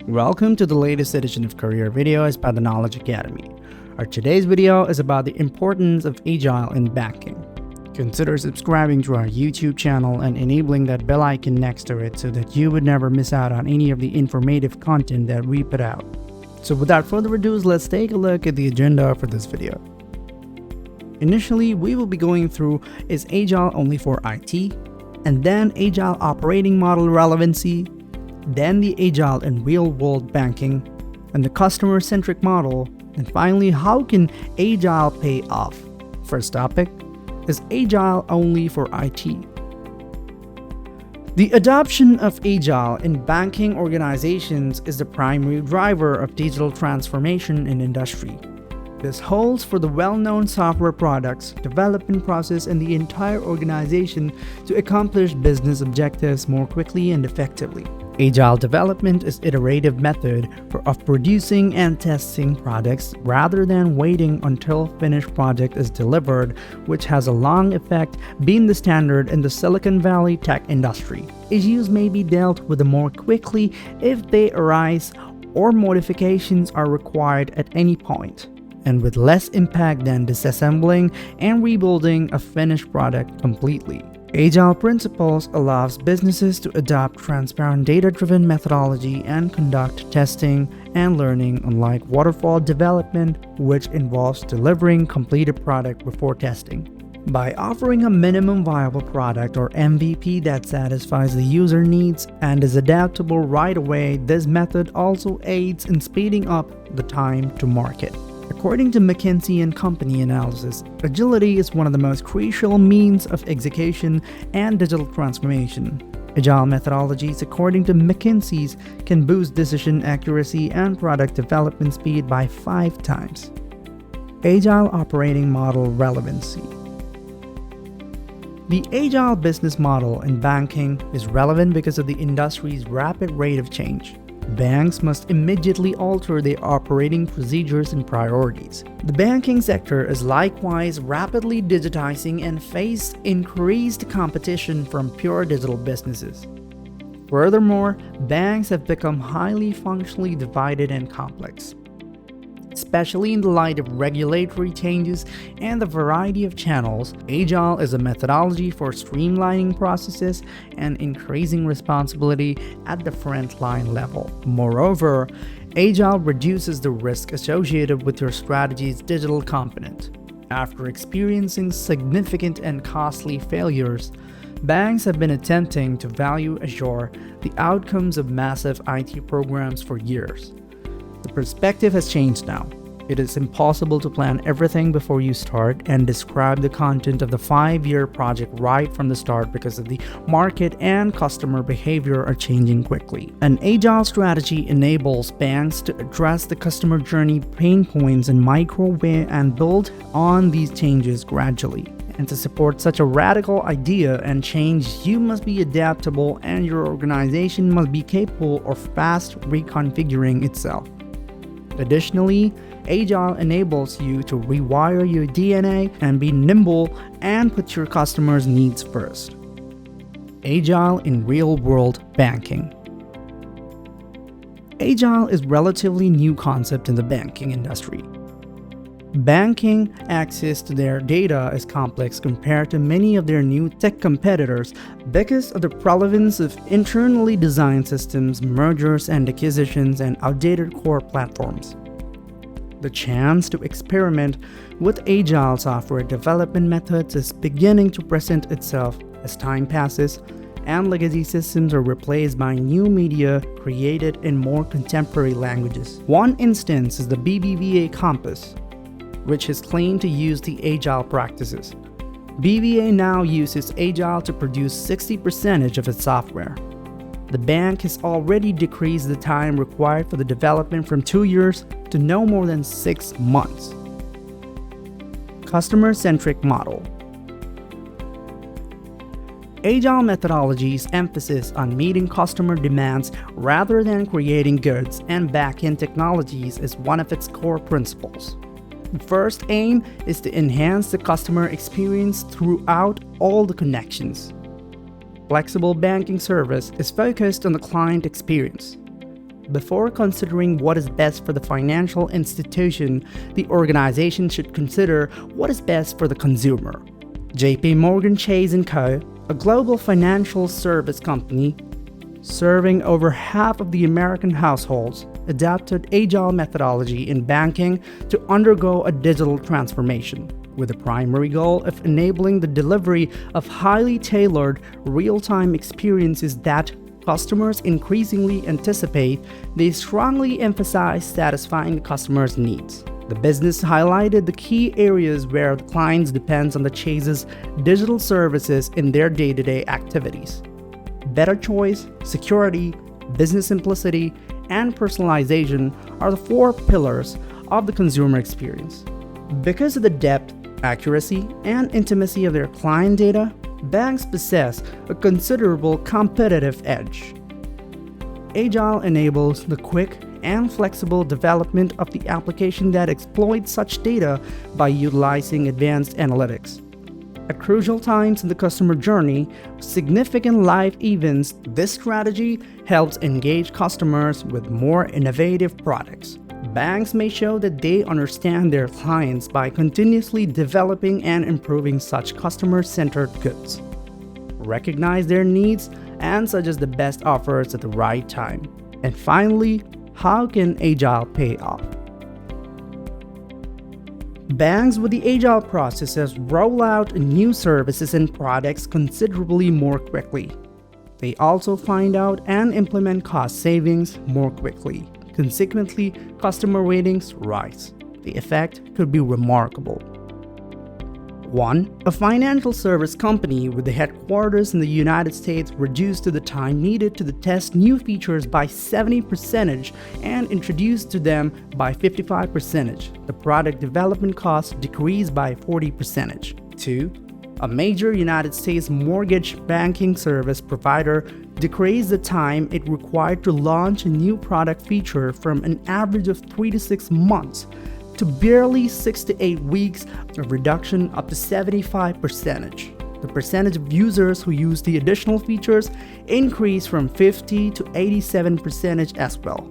Welcome to the latest edition of Career Videos by the Knowledge Academy. Our today's video is about the importance of Agile in banking. Consider subscribing to our YouTube channel and enabling that bell icon next to it so that you would never miss out on any of the informative content that we put out. So without further ado, let's take a look at the agenda for this video. Initially, we will be going through is Agile only for IT, and then Agile operating model relevancy, then the Agile in real-world banking, and the customer-centric model, and finally, how can Agile pay off? First topic is Agile only for IT. The adoption of Agile in banking organizations is the primary driver of digital transformation in industry. This holds for the well-known software products, development process, and the entire organization to accomplish business objectives more quickly and effectively. Agile development is iterative method of producing and testing products rather than waiting until finished project is delivered, which has a long effect being the standard in the Silicon Valley tech industry. Issues may be dealt with more quickly if they arise or modifications are required at any point, and with less impact than disassembling and rebuilding a finished product completely. Agile principles allows businesses to adopt transparent data-driven methodology and conduct testing and learning, unlike waterfall development, which involves delivering completed product before testing. By offering a minimum viable product or MVP that satisfies the user needs and is adaptable right away, this method also aids in speeding up the time to market. According to McKinsey & Company analysis, agility is one of the most crucial means of execution and digital transformation. Agile methodologies, according to McKinsey's, can boost decision accuracy and product development speed by 5 times. Agile operating model relevancy. The Agile business model in banking is relevant because of the industry's rapid rate of change. Banks must immediately alter their operating procedures and priorities. The banking sector is likewise rapidly digitizing and faces increased competition from pure digital businesses. Furthermore, banks have become highly functionally divided and complex. Especially in the light of regulatory changes and the variety of channels, Agile is a methodology for streamlining processes and increasing responsibility at the frontline level. Moreover, Agile reduces the risk associated with your strategy's digital component. After experiencing significant and costly failures, banks have been attempting to value assure the outcomes of massive IT programs for years. The perspective has changed now. It is impossible to plan everything before you start and describe the content of the 5-year project right from the start because of the market and customer behavior are changing quickly. An Agile strategy enables banks to address the customer journey pain points in micro way and build on these changes gradually. And to support such a radical idea and change, you must be adaptable and your organization must be capable of fast reconfiguring itself. Additionally, Agile enables you to rewire your DNA and be nimble and put your customers' needs first. Agile in real-world banking. Agile is a relatively new concept in the banking industry. Banking access to their data is complex compared to many of their new tech competitors because of the prevalence of internally designed systems, mergers and acquisitions, and outdated core platforms. The chance to experiment with Agile software development methods is beginning to present itself as time passes and legacy systems are replaced by new media created in more contemporary languages. One instance is the BBVA Compass, which has claimed to use the Agile practices. BBVA now uses Agile to produce 60% of its software. The bank has already decreased the time required for the development from 2 years to no more than 6 months. Customer-Centric Model. Agile methodology's emphasis on meeting customer demands rather than creating goods and back-end technologies is one of its core principles. The first aim is to enhance the customer experience throughout all the connections. Flexible banking service is focused on the client experience. Before considering what is best for the financial institution, the organization should consider what is best for the consumer. JP Morgan Chase & Co., a global financial service company serving over half of the American households, adopted Agile methodology in banking to undergo a digital transformation, with the primary goal of enabling the delivery of highly tailored, real-time experiences that customers increasingly anticipate. They strongly emphasize satisfying the customer's needs. The business highlighted the key areas where the clients depend on the Chase's digital services in their day-to-day activities. Better choice, security, business simplicity, and personalization are the 4 pillars of the consumer experience. Because of the depth, accuracy, and intimacy of their client data, banks possess a considerable competitive edge. Agile enables the quick and flexible development of the application that exploits such data by utilizing advanced analytics. At crucial times in the customer journey, significant live events, this strategy helps engage customers with more innovative products. Banks may show that they understand their clients by continuously developing and improving such customer-centered goods, recognize their needs, and suggest the best offers at the right time. And finally, how can Agile pay off? Banks with the Agile processes roll out new services and products considerably more quickly. They also find out and implement cost savings more quickly. Consequently, customer ratings rise. The effect could be remarkable. 1. A financial service company with the headquarters in the United States reduced the time needed to test new features by 70% and introduced to them by 55%. The product development costs decreased by 40%. 2. A major United States mortgage banking service provider decreased the time it required to launch a new product feature from an average of 3 to 6 months to barely 6 to 8 weeks, a reduction up to 75%. The percentage of users who use the additional features increased from 50 to 87% as well.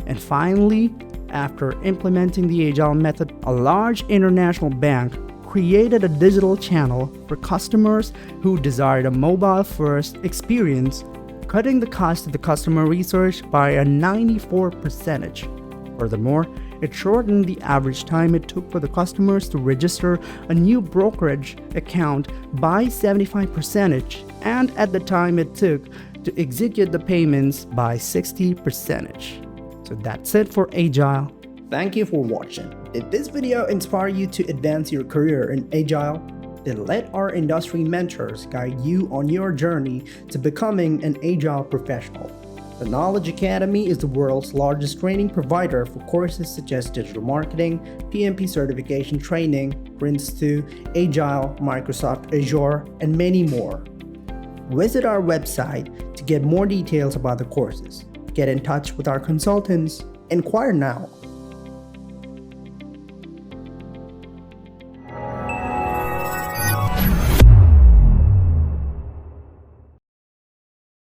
And finally, after implementing the Agile method, a large international bank created a digital channel for customers who desired a mobile-first experience, cutting the cost of the customer research by a 94%. Furthermore, it shortened the average time it took for the customers to register a new brokerage account by 75%, and at the time it took to execute the payments by 60%. So that's it for Agile. Thank you for watching. Did this video inspire you to advance your career in Agile? Then let our industry mentors guide you on your journey to becoming an Agile professional. The Knowledge Academy is the world's largest training provider for courses such as digital marketing, PMP certification training, Prince2, Agile, Microsoft Azure, and many more. Visit our website to get more details about the courses. Get in touch with our consultants. Inquire now.